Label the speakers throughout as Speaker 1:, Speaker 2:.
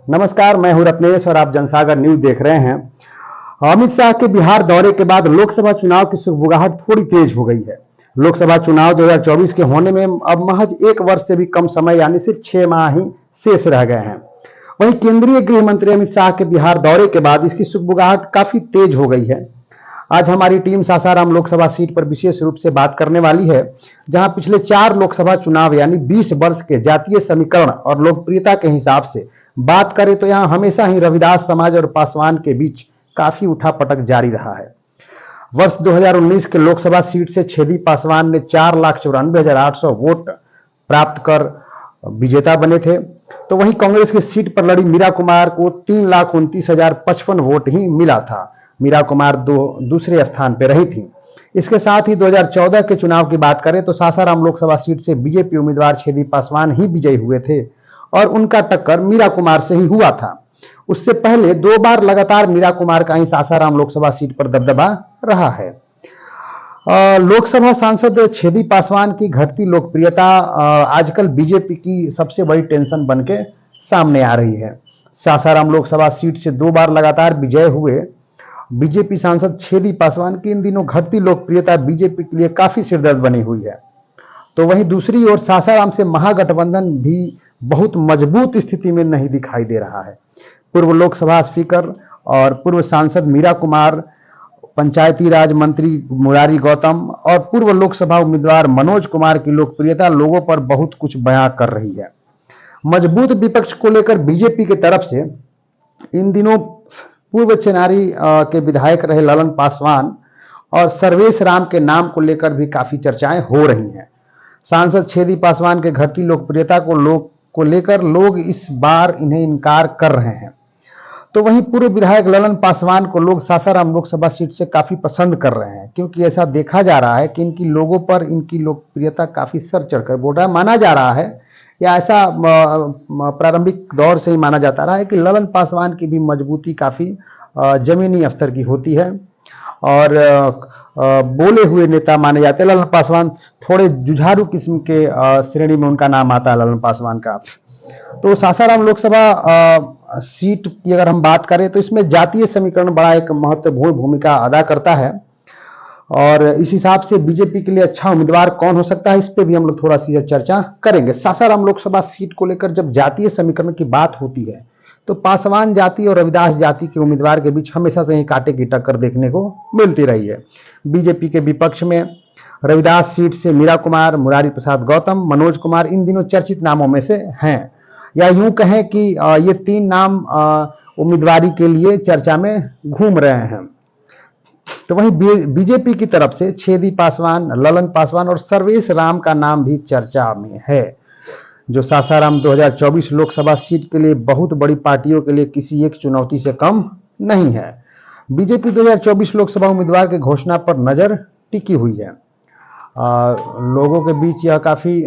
Speaker 1: नमस्कार, मैं हूं रत्नेश और आप जनसागर न्यूज देख रहे हैं। अमित शाह के बिहार दौरे के बाद लोकसभा चुनाव की सुगबुगाहट थोड़ी तेज हो गई है। लोकसभा चुनाव 2024 के होने में अब महज एक वर्ष से भी कम समय यानी सिर्फ 6 माह ही शेष रह गए हैं। वहीं केंद्रीय गृह मंत्री अमित शाह के बिहार दौरे के बाद इसकी सुगबुगाहट काफी तेज हो गई है। आज हमारी टीम सासाराम लोकसभा सीट पर विशेष रूप से बात करने वाली है, जहां पिछले 4 लोकसभा चुनाव यानी 20 वर्ष के जातीय समीकरण और लोकप्रियता के हिसाब से बात करें तो यहां हमेशा ही रविदास समाज और पासवान के बीच काफी उठापटक जारी रहा है। वर्ष 2019 के लोकसभा सीट से छेदी पासवान ने 4,94,800 वोट प्राप्त कर विजेता बने थे, तो वहीं कांग्रेस की सीट पर लड़ी मीरा कुमार को 3,29,055 वोट ही मिला था। मीरा कुमार दूसरे स्थान पर रही थी। इसके साथ ही 2014 के चुनाव की बात करें तो सासाराम लोकसभा सीट से बीजेपी उम्मीदवार छेदी पासवान ही विजयी हुए थे और उनका टक्कर मीरा कुमार से ही हुआ था। उससे पहले 2 बार लगातार मीरा कुमार का ही सासाराम लोकसभा सीट पर दबदबा रहा है। लोकसभा सांसद छेदी पासवान की घटती लोकप्रियता आजकल बीजेपी की सबसे बड़ी टेंशन बनके सामने आ रही है। सासाराम लोकसभा सीट से 2 बार लगातार विजय हुए बीजेपी सांसद छेदी पासवान की इन दिनों घटती लोकप्रियता बीजेपी के लिए काफी सिरदर्द बनी हुई है। तो वहीं दूसरी ओर सासाराम से महागठबंधन भी बहुत मजबूत स्थिति में नहीं दिखाई दे रहा है। पूर्व लोकसभा स्पीकर और पूर्व सांसद मीरा कुमार, पंचायती राज मंत्री मुरारी गौतम और पूर्व लोकसभा उम्मीदवार मनोज कुमार की लोकप्रियता लोगों पर बहुत कुछ बयां कर रही है। मजबूत विपक्ष को लेकर बीजेपी की तरफ से इन दिनों पूर्व चेनारी के विधायक रहे ललन पासवान और सर्वेश राम के नाम को लेकर भी काफी चर्चाएं हो रही हैं। सांसद छेदी पासवान के घटती लोकप्रियता को लेकर लोग इस बार इन्हें इनकार कर रहे हैं। तो वहीं पूर्व विधायक ललन पासवान को लोग सासाराम लोकसभा सीट से काफी पसंद कर रहे हैं, क्योंकि ऐसा देखा जा रहा है कि इनकी लोगों पर इनकी लोकप्रियता काफी सर चढ़कर बोल रहा है। माना जा रहा है या ऐसा प्रारंभिक दौर से ही माना जाता रहा है कि ललन पासवान की भी मजबूती काफी जमीनी स्तर की होती है और बोले हुए नेता माने जाते हैं। ललन पासवान थोड़े जुझारू किस्म के श्रेणी में उनका नाम आता है ललन पासवान का। तो सासाराम लोकसभा सीट की अगर हम बात करें तो इसमें जातीय समीकरण बड़ा एक महत्वपूर्ण भूमिका अदा करता है और इस हिसाब से बीजेपी के लिए अच्छा उम्मीदवार कौन हो सकता है, इस पे भी हम लोग थोड़ा सी चर्चा करेंगे। सासाराम लोकसभा सीट को लेकर जब जातीय समीकरण की बात होती है तो पासवान जाति और रविदास जाति के उम्मीदवार के बीच हमेशा से ही कांटे की टक्कर देखने को मिलती रही है। बीजेपी के विपक्ष में रविदास सीट से मीरा कुमार, मुरारी प्रसाद गौतम, मनोज कुमार इन दिनों चर्चित नामों में से हैं, या यूं कहें कि ये 3 नाम उम्मीदवारी के लिए चर्चा में घूम रहे हैं। तो वहीं बीजेपी की तरफ से छेदी पासवान, ललन पासवान और सर्वेश राम का नाम भी चर्चा में है, जो सासाराम 2024 लोकसभा सीट के लिए बहुत बड़ी पार्टियों के लिए किसी एक चुनौती से कम नहीं है। बीजेपी 2024 लोकसभा उम्मीदवार की घोषणा पर नजर टिकी हुई है। लोगों के बीच यह काफी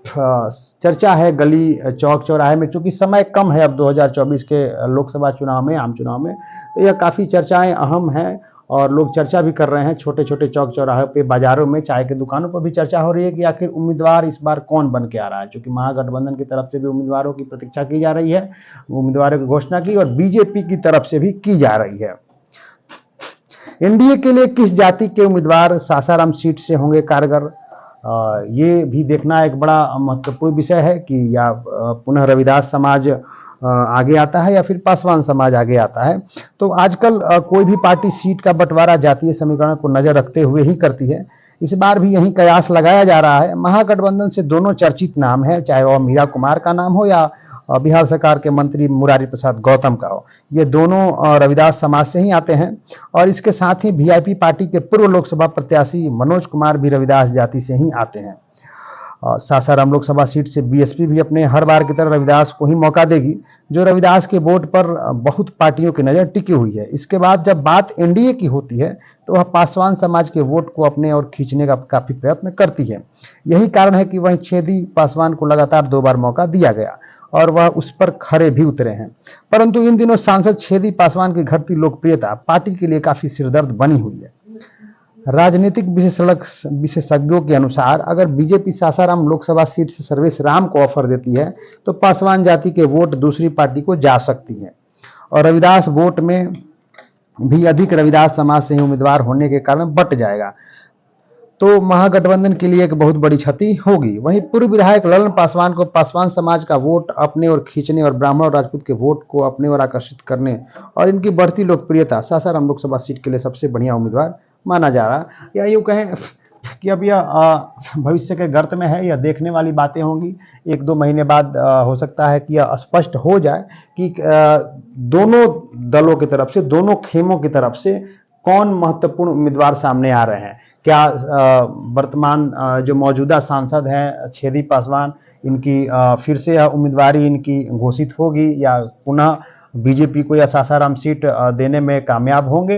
Speaker 1: चर्चा है गली चौक चौराहे में, चूंकि समय कम है अब 2024 के लोकसभा चुनाव में, आम चुनाव में, तो यह काफी चर्चाएं अहम हैं और लोग चर्चा भी कर रहे हैं। छोटे छोटे चौक चौराहे पे, बाजारों में, चाय की दुकानों पर भी चर्चा हो रही है कि आखिर उम्मीदवार इस बार कौन बन के आ रहा है, क्योंकि महागठबंधन की तरफ से भी उम्मीदवारों की प्रतीक्षा की जा रही है, उम्मीदवारों की घोषणा की, और बीजेपी की तरफ से भी की जा रही है। एनडीए के लिए किस जाति के उम्मीदवार सासाराम सीट से होंगे कारगर, ये भी देखना एक बड़ा महत्वपूर्ण विषय है कि या पुनः रविदास समाज आगे आता है या फिर पासवान समाज आगे आता है। तो आजकल कोई भी पार्टी सीट का बंटवारा जातीय समीकरण को नजर रखते हुए ही करती है। इस बार भी यही कयास लगाया जा रहा है। महागठबंधन से दोनों चर्चित नाम है, चाहे वह मीरा कुमार का नाम हो या बिहार सरकार के मंत्री मुरारी प्रसाद गौतम का हो। ये दोनों रविदास समाज से ही आते हैं और इसके साथ ही वीआईपी पार्टी के पूर्व लोकसभा प्रत्याशी मनोज कुमार भी रविदास जाति से ही आते हैं। सासाराम लोकसभा सीट से बीएसपी भी अपने हर बार की तरह रविदास को ही मौका देगी, जो रविदास के वोट पर बहुत पार्टियों की नजर टिकी हुई है। इसके बाद जब बात एनडीए की होती है तो वह पासवान समाज के वोट को अपने और खींचने का काफी प्रयत्न करती है। यही कारण है कि वहीं छेदी पासवान को लगातार 2 बार मौका दिया गया और वह उस पर खरे भी उतरे हैं। परंतु इन दिनों सांसद छेदी पासवान की घटती लोकप्रियता पार्टी के लिए काफी सिरदर्द बनी हुई है। राजनीतिक विशेषज्ञों के अनुसार अगर बीजेपी सासाराम लोकसभा सीट से सर्वेश राम को ऑफर देती है तो पासवान जाति के वोट दूसरी पार्टी को जा सकती है और रविदास वोट में भी अधिक रविदास समाज से ही उम्मीदवार होने के कारण बट जाएगा, तो महागठबंधन के लिए एक बहुत बड़ी क्षति होगी। वहीं पूर्व विधायक ललन पासवान को पासवान समाज का वोट अपने ओर खींचने और ब्राह्मण और राजपूत के वोट को अपने ओर आकर्षित करने और इनकी बढ़ती लोकप्रियता सासाराम लोकसभा सीट के लिए सबसे बढ़िया उम्मीदवार माना जा रहा। या यूँ कहें कि अब यह भविष्य के गर्त में है, यह देखने वाली बातें होंगी। 1-2 महीने बाद हो सकता है कि यह स्पष्ट हो जाए कि दोनों दलों की तरफ से, दोनों खेमों की तरफ से कौन महत्वपूर्ण उम्मीदवार सामने आ रहे हैं। क्या वर्तमान जो मौजूदा सांसद हैं छेदी पासवान, इनकी फिर से यह उम्मीदवारी इनकी घोषित होगी या पुनः बीजेपी को यह सासाराम सीट देने में कामयाब होंगे,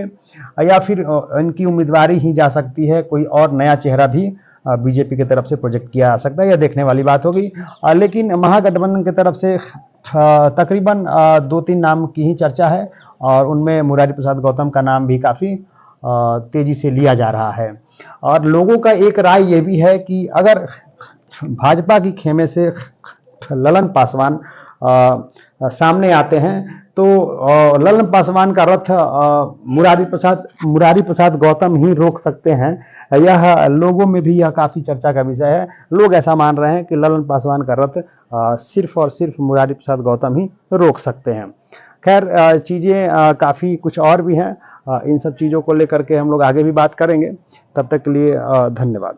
Speaker 1: या फिर इनकी उम्मीदवारी ही जा सकती है, कोई और नया चेहरा भी बीजेपी की तरफ से प्रोजेक्ट किया जा सकता है। यह देखने वाली बात होगी। लेकिन महागठबंधन की तरफ से तकरीबन 2-3 नाम की ही चर्चा है और उनमें मुरारी प्रसाद गौतम का नाम भी काफ़ी तेजी से लिया जा रहा है। और लोगों का एक राय यह भी है कि अगर भाजपा की खेमे से ललन पासवान सामने आते हैं तो ललन पासवान का रथ मुरारी प्रसाद गौतम ही रोक सकते हैं। यह लोगों में भी यह काफ़ी चर्चा का विषय है। लोग ऐसा मान रहे हैं कि ललन पासवान का रथ सिर्फ और सिर्फ मुरारी प्रसाद गौतम ही रोक सकते हैं। खैर, चीज़ें काफ़ी कुछ और भी हैं। इन सब चीज़ों को लेकर के हम लोग आगे भी बात करेंगे। तब तक के लिए धन्यवाद।